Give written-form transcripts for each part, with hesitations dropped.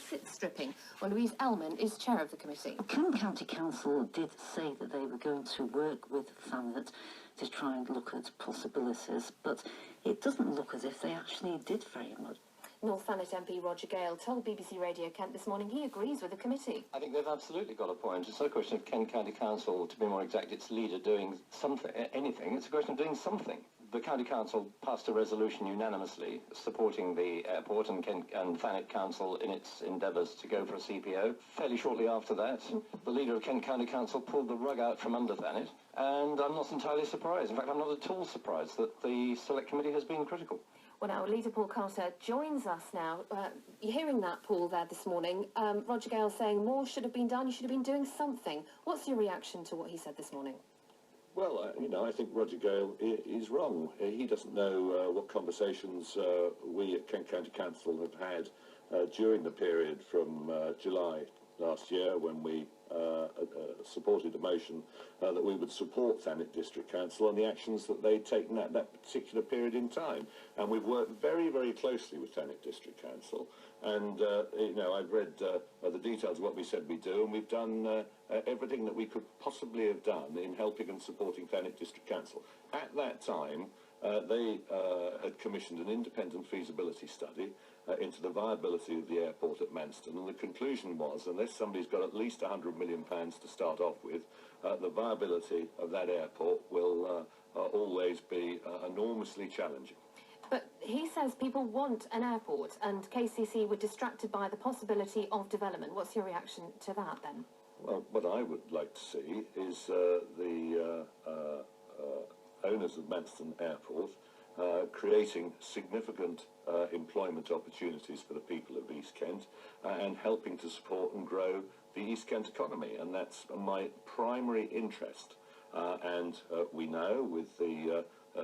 asset stripping. Well, Louise Ellman is chair of the committee. Kent County Council did say that they were going to work with Thanet to try and look at possibilities, but it doesn't look as if they actually did very much. North Thanet MP Roger Gale told BBC Radio Kent this morning he agrees with the committee. I think they've absolutely got a point. It's not a question of Kent County Council, to be more exact, its leader doing something, anything. It's a question of doing something. The County Council passed a resolution unanimously supporting the airport and Thanet Council in its endeavours to go for a CPO. Fairly shortly after that, the leader of Kent County Council pulled the rug out from under Thanet, and I'm not entirely surprised. In fact, I'm not at all surprised that the Select Committee has been critical. Well, our leader, Paul Carter, joins us now. You're hearing that, Paul, there this morning. Roger Gale saying more should have been done, you should have been doing something. What's your reaction to what he said this morning? Well, I think Roger Gale is wrong. He doesn't know what conversations we at Kent County Council have had during the period from July last year, when we supported a motion that we would support Thanet District Council on the actions that they'd taken at that particular period in time. And we've worked very, very closely with Thanet District Council. And, I've read the details of what we said we'd do, and we've done everything that we could possibly have done in helping and supporting Thanet District Council. At that time, they had commissioned an independent feasibility study into the viability of the airport at Manston, and the conclusion was, unless somebody's got at least £100 million to start off with, the viability of that airport will always be enormously challenging. But he says people want an airport, and KCC were distracted by the possibility of development. What's your reaction to that, then? Well, what I would like to see is the owners of Manston Airport creating significant employment opportunities for the people of East Kent and helping to support and grow the East Kent economy. And that's my primary interest. And we know with the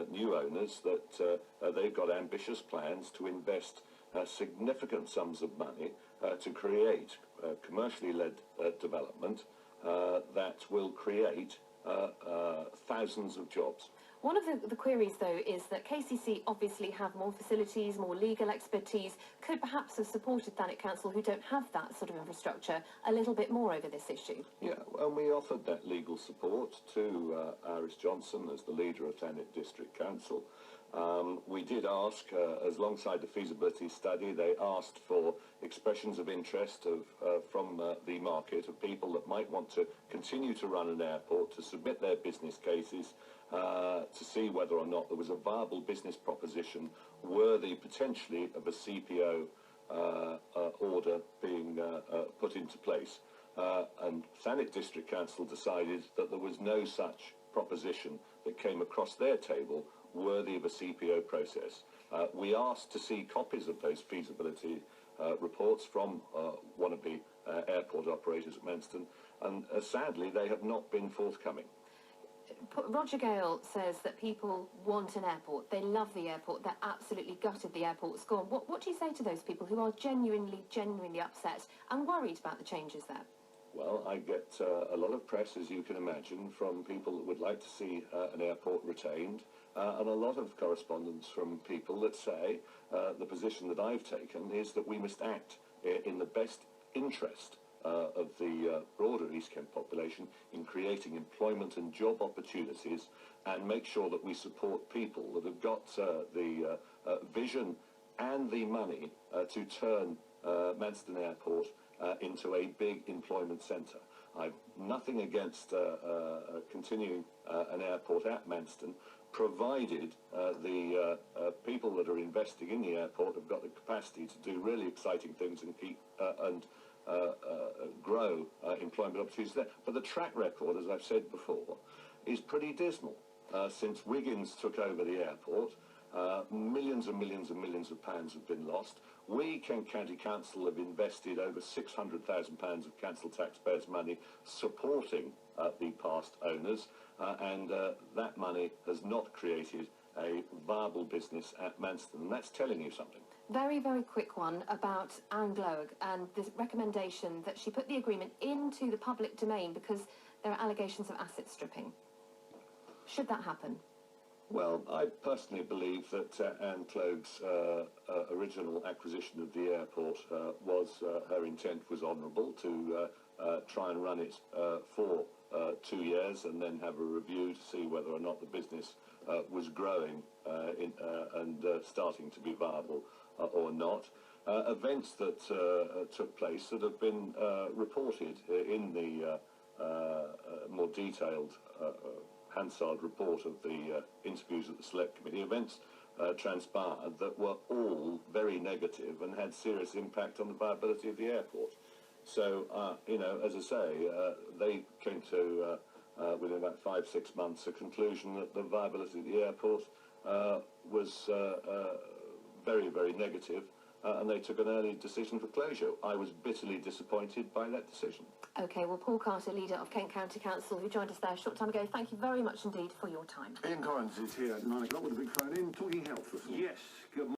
new owners that they've got ambitious plans to invest significant sums of money to create commercially led development that will create thousands of jobs. One of the queries, though, is that KCC obviously have more facilities, more legal expertise, could perhaps have supported Thanet Council, who don't have that sort of infrastructure, a little bit more over this issue. Yeah, and we offered that legal support to Iris Johnson as the leader of Thanet District Council. We did ask, as alongside the feasibility study, they asked for expressions of interest from the market, of people that might want to continue to run an airport, to submit their business cases, to see whether or not there was a viable business proposition worthy potentially of a CPO order being put into place. And Thanet District Council decided that there was no such proposition that came across their table worthy of a CPO process. We asked to see copies of those feasibility reports from one of the airport operators at Manston, and sadly they have not been forthcoming. Roger Gale says that people want an airport. They love the airport. They're absolutely gutted the airport's gone. What do you say to those people who are genuinely upset and worried about the changes there? Well, I get a lot of press, as you can imagine, from people that would like to see an airport retained, and a lot of correspondence from people that say the position that I've taken is that we must act in the best interest of the broader East Kent population in creating employment and job opportunities, and make sure that we support people that have got the vision and the money to turn Manston Airport into a big employment centre. I've nothing against continuing an airport at Manston, provided the people that are investing in the airport have got the capacity to do really exciting things and keep grow employment opportunities there. But the track record, as I've said before, is pretty dismal. Since Wiggins took over the airport, millions and millions and millions of pounds have been lost. We, Kent County Council, have invested over £600,000 of council taxpayers' money supporting the past owners, and that money has not created a viable business at Manston, and that's telling you something. Very, very quick one about Anne Gloag and the recommendation that she put the agreement into the public domain because there are allegations of asset stripping. Should that happen? Well, I personally believe that Anne Clogue's original acquisition of the airport her intent was honourable to try and run it for 2 years and then have a review to see whether or not the business was growing and starting to be viable or not. Events that took place that have been reported in the more detailed Hansard report of the interviews at the Select Committee, events transpired that were all very negative and had serious impact on the viability of the airport. So, you know, as I say, they came to, within about 5-6 months, a conclusion that the viability of the airport was very, very negative, and they took an early decision for closure. I was bitterly disappointed by that decision. OK, well, Paul Carter, leader of Kent County Council, who joined us there a short time ago, thank you very much indeed for your time. Ian Collins is here at 9 o'clock with a big phone in, talking health this morning. Yes, good morning.